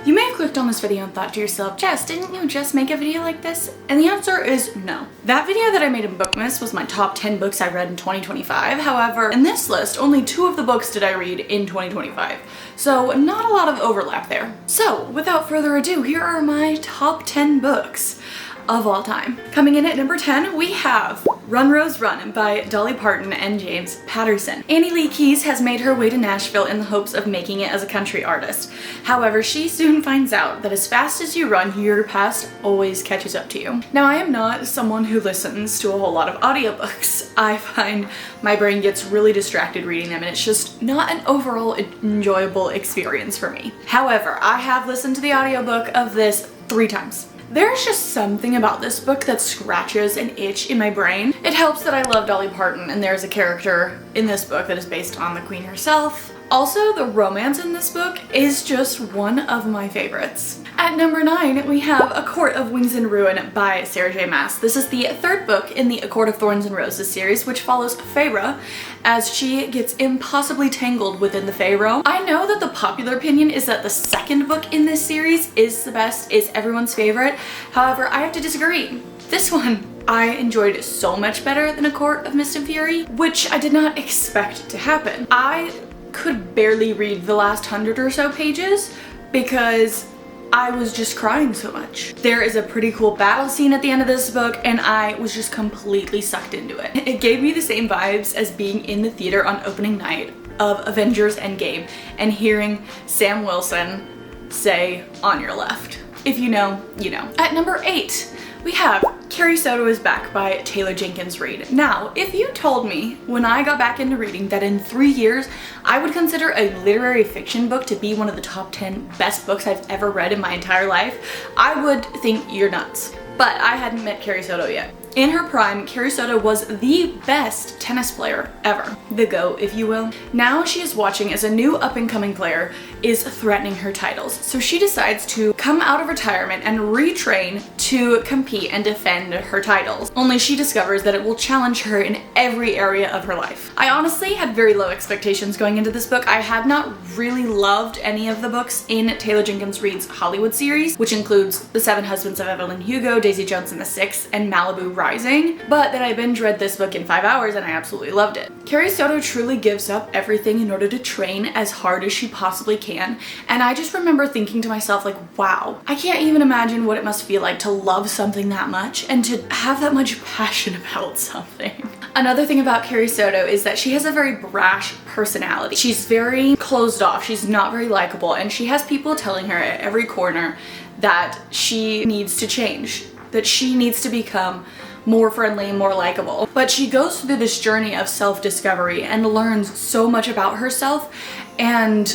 You may have clicked on this video and thought to yourself, Jess, didn't you just make a video like this? And the answer is no. That video that I made in Bookmas was my top 10 books I read in 2025. However, in this list, only 2 of the books did I read in 2025. So not a lot of overlap there. So without further ado, here are my top 10 books of all time. Coming in at number 10, we have Run Rose Run by Dolly Parton and James Patterson. Annie Lee Keys has made her way to Nashville in the hopes of making it as a country artist. However, she soon finds out that as fast as you run, your past always catches up to you. Now, I am not someone who listens to a whole lot of audiobooks. I find my brain gets really distracted reading them and it's just not an overall enjoyable experience for me. However, I have listened to the audiobook of this 3 times. There's just something about this book that scratches an itch in my brain. It helps that I love Dolly Parton and there's a character in this book that is based on the Queen herself. Also, the romance in this book is just one of my favorites. At number 9, we have A Court of Wings and Ruin by Sarah J. Maas. This is the 3rd book in the A Court of Thorns and Roses series, which follows Feyre as she gets impossibly tangled within the Pharaoh. I know that the popular opinion is that the 2nd book in this series is the best, is everyone's favorite. However, I have to disagree. This one I enjoyed so much better than A Court of Mist and Fury, which I did not expect to happen. I could barely read the last 100 or so pages because I was just crying so much. There is a pretty cool battle scene at the end of this book and I was just completely sucked into it. It gave me the same vibes as being in the theater on opening night of Avengers Endgame and hearing Sam Wilson say, "On your left." If you know, you know. At number 8, we have Carrie Soto is Back by Taylor Jenkins Reid. Now, if you told me when I got back into reading that in 3 years I would consider a literary fiction book to be one of the top 10 best books I've ever read in my entire life, I would think you're nuts. But I hadn't met Carrie Soto yet. In her prime, Carrie Soto was the best tennis player ever. The GOAT, if you will. Now she is watching as a new up-and-coming player is threatening her titles. So she decides to come out of retirement and retrain to compete and defend her titles. Only she discovers that it will challenge her in every area of her life. I honestly had very low expectations going into this book. I had not really loved any of the books in Taylor Jenkins Reid's Hollywood series, which includes The 7 Husbands of Evelyn Hugo, Daisy Jones and the Six, and Malibu Rising, but then I binge read this book in 5 hours and I absolutely loved it. Carrie Soto truly gives up everything in order to train as hard as she possibly can, and I just remember thinking to myself like, wow, I can't even imagine what it must feel like to love something that much and to have that much passion about something. Another thing about Carrie Soto is that she has a very brash personality. She's very closed off, she's not very likable, and she has people telling her at every corner that she needs to change, that she needs to become more friendly, more likable. But she goes through this journey of self-discovery and learns so much about herself and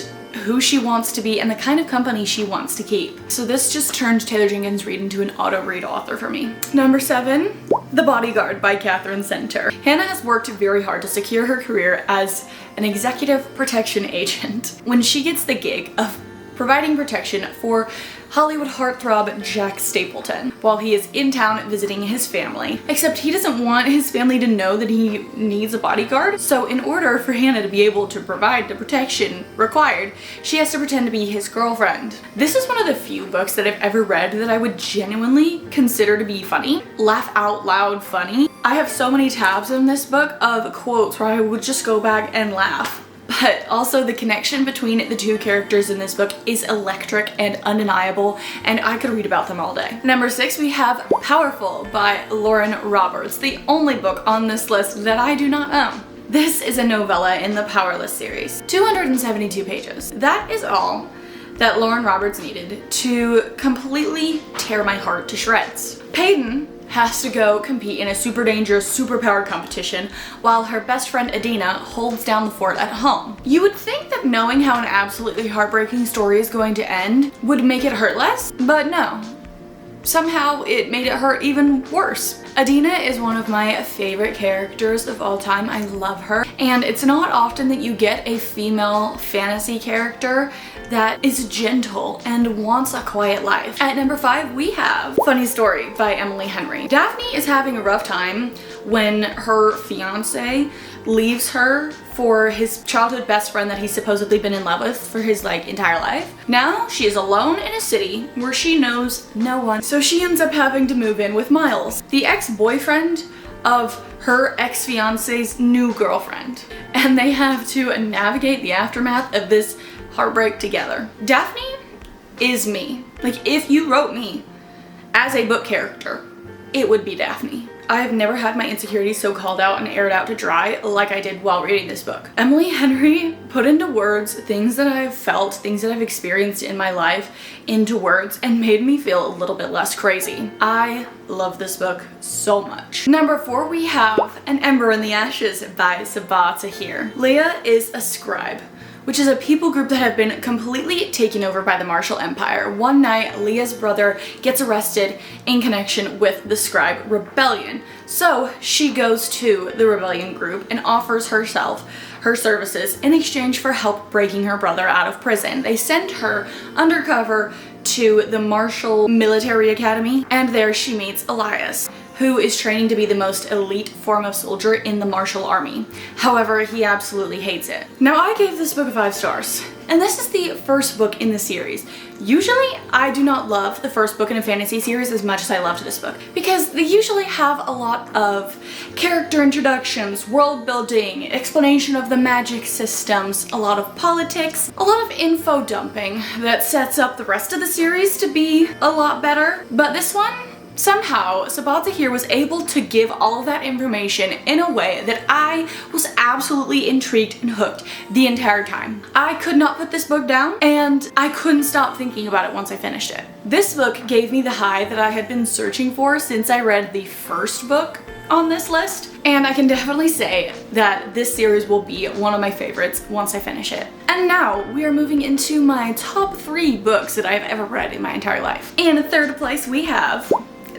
who she wants to be and the kind of company she wants to keep. So this just turned Taylor Jenkins Reid into an auto-read author for me. Number 7, The Bodyguard by Catherine Center. Hannah has worked very hard to secure her career as an executive protection agent. When she gets the gig of providing protection for Hollywood heartthrob Jack Stapleton while he is in town visiting his family. Except he doesn't want his family to know that he needs a bodyguard, so in order for Hannah to be able to provide the protection required, she has to pretend to be his girlfriend. This is one of the few books that I've ever read that I would genuinely consider to be funny. Laugh out loud funny. I have so many tabs in this book of quotes where I would just go back and laugh. But also the connection between the 2 characters in this book is electric and undeniable, and I could read about them all day. Number 6, we have Powerful by Lauren Roberts, the only book on this list that I do not own. This is a novella in the Powerless series. 272 pages. That is all that Lauren Roberts needed to completely tear my heart to shreds. Peyton has to go compete in a super dangerous superpower competition while her best friend Adina holds down the fort at home. You would think that knowing how an absolutely heartbreaking story is going to end would make it hurt less, but no. Somehow it made it hurt even worse. Adina is one of my favorite characters of all time. I love her, and it's not often that you get a female fantasy character that is gentle and wants a quiet life. At number 5, we have Funny Story by Emily Henry. Daphne is having a rough time when her fiance leaves her for his childhood best friend that he's supposedly been in love with for his like entire life. Now she is alone in a city where she knows no one. So she ends up having to move in with Miles, the ex-boyfriend of her ex-fiance's new girlfriend. And they have to navigate the aftermath of this heartbreak together. Daphne is me. Like, if you wrote me as a book character, it would be Daphne. I have never had my insecurities so called out and aired out to dry like I did while reading this book. Emily Henry put into words things that I've felt, things that I've experienced in my life into words and made me feel a little bit less crazy. I love this book so much. Number 4, we have An Ember in the Ashes by Sabaa Tahir. Leah is a scribe, which is a people group that have been completely taken over by the Martial Empire. One night, Leah's brother gets arrested in connection with the Scribe Rebellion. So she goes to the rebellion group and offers her services in exchange for help breaking her brother out of prison. They send her undercover to the Martial Military Academy, and there she meets Elias, who is training to be the most elite form of soldier in the martial army. However, he absolutely hates it. Now, I gave this book 5 stars, and this is the first book in the series. Usually, I do not love the first book in a fantasy series as much as I loved this book, because they usually have a lot of character introductions, world building, explanation of the magic systems, a lot of politics, a lot of info dumping that sets up the rest of the series to be a lot better. But this one, somehow, Sabaa Tahir was able to give all of that information in a way that I was absolutely intrigued and hooked the entire time. I could not put this book down, and I couldn't stop thinking about it once I finished it. This book gave me the high that I had been searching for since I read the first book on this list, and I can definitely say that this series will be one of my favorites once I finish it. And now we are moving into my top 3 books that I've ever read in my entire life. In 3rd place, we have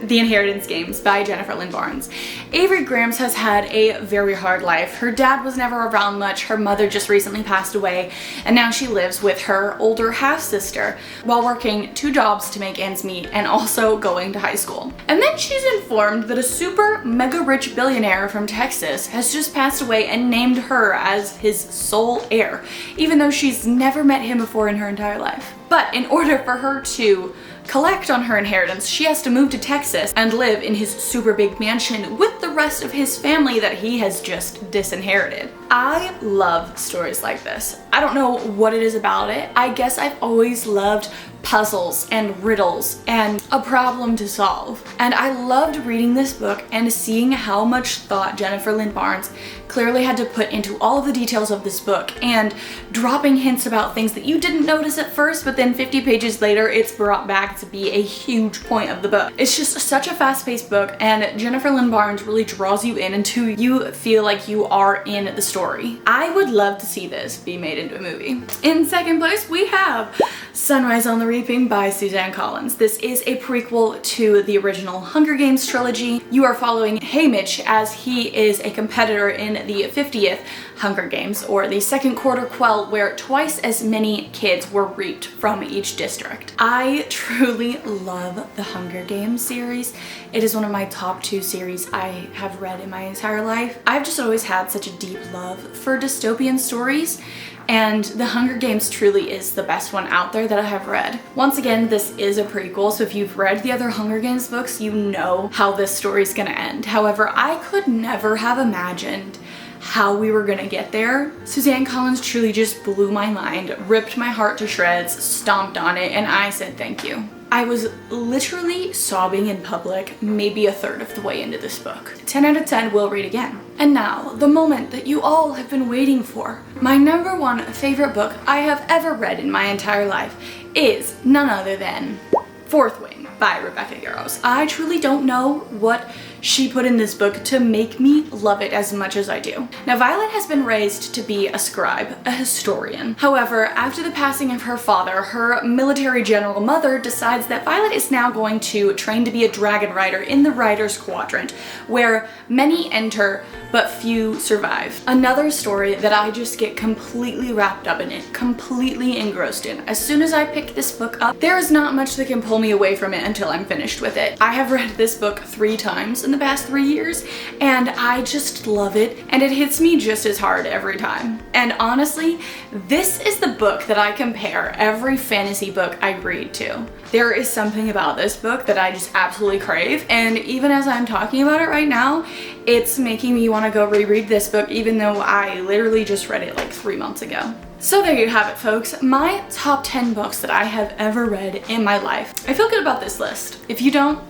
The Inheritance Games by Jennifer Lynn Barnes. Avery Grams has had a very hard life. Her dad was never around much, her mother just recently passed away, and now she lives with her older half-sister while working 2 jobs to make ends meet and also going to high school. And then she's informed that a super mega rich billionaire from Texas has just passed away and named her as his sole heir, even though she's never met him before in her entire life. But in order for her to collect on her inheritance, she has to move to Texas and live in his super big mansion with the rest of his family that he has just disinherited. I love stories like this. I don't know what it is about it. I guess I've always loved puzzles and riddles and a problem to solve. And I loved reading this book and seeing how much thought Jennifer Lynn Barnes clearly had to put into all of the details of this book and dropping hints about things that you didn't notice at first, but then 50 pages later it's brought back to be a huge point of the book. It's just such a fast-paced book, and Jennifer Lynn Barnes really draws you in until you feel like you are in the story. I would love to see this be made into a movie. In 2nd place, we have Sunrise on the Reaping by Suzanne Collins. This is a prequel to the original Hunger Games trilogy. You are following Haymitch as he is a competitor in the 50th Hunger Games, or the second quarter quell, where twice as many kids were reaped from each district. I truly love the Hunger Games series. It is one of my top 2 series I have read in my entire life. I've just always had such a deep love for dystopian stories, and The Hunger Games truly is the best one out there that I have read. Once again, this is a prequel, so if you've read the other Hunger Games books, you know how this story's gonna end. However, I could never have imagined how we were gonna get there. Suzanne Collins truly just blew my mind, ripped my heart to shreds, stomped on it, and I said thank you. I was literally sobbing in public maybe 1/3 of the way into this book. 10 out of 10 will read again. And now, the moment that you all have been waiting for. My number 1 favorite book I have ever read in my entire life is none other than Fourth Wing by Rebecca Yarros. I truly don't know what she put in this book to make me love it as much as I do. Now, Violet has been raised to be a scribe, a historian. However, after the passing of her father, her military general mother decides that Violet is now going to train to be a dragon rider in the Riders Quadrant, where many enter but few survive. Another story that I just get completely wrapped up in it, completely engrossed in. As soon as I pick this book up, there is not much that can pull me away from it until I'm finished with it. I have read this book 3 times in the past 3 years, and I just love it, and it hits me just as hard every time. And honestly, this is the book that I compare every fantasy book I read to. There is something about this book that I just absolutely crave, and even as I'm talking about it right now, it's making me want to go reread this book even though I literally just read it like 3 months ago. So there you have it, folks. My top 10 books that I have ever read in my life. I feel good about this list. If you don't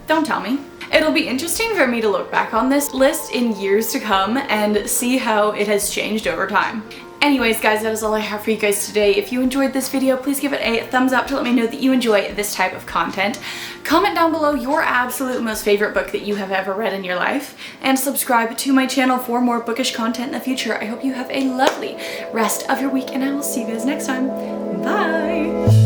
tell me. It'll be interesting for me to look back on this list in years to come and see how it has changed over time. Anyways, guys, that is all I have for you guys today. If you enjoyed this video, please give it a thumbs up to let me know that you enjoy this type of content. Comment down below your absolute most favorite book that you have ever read in your life, and subscribe to my channel for more bookish content in the future. I hope you have a lovely rest of your week, and I will see you guys next time. Bye!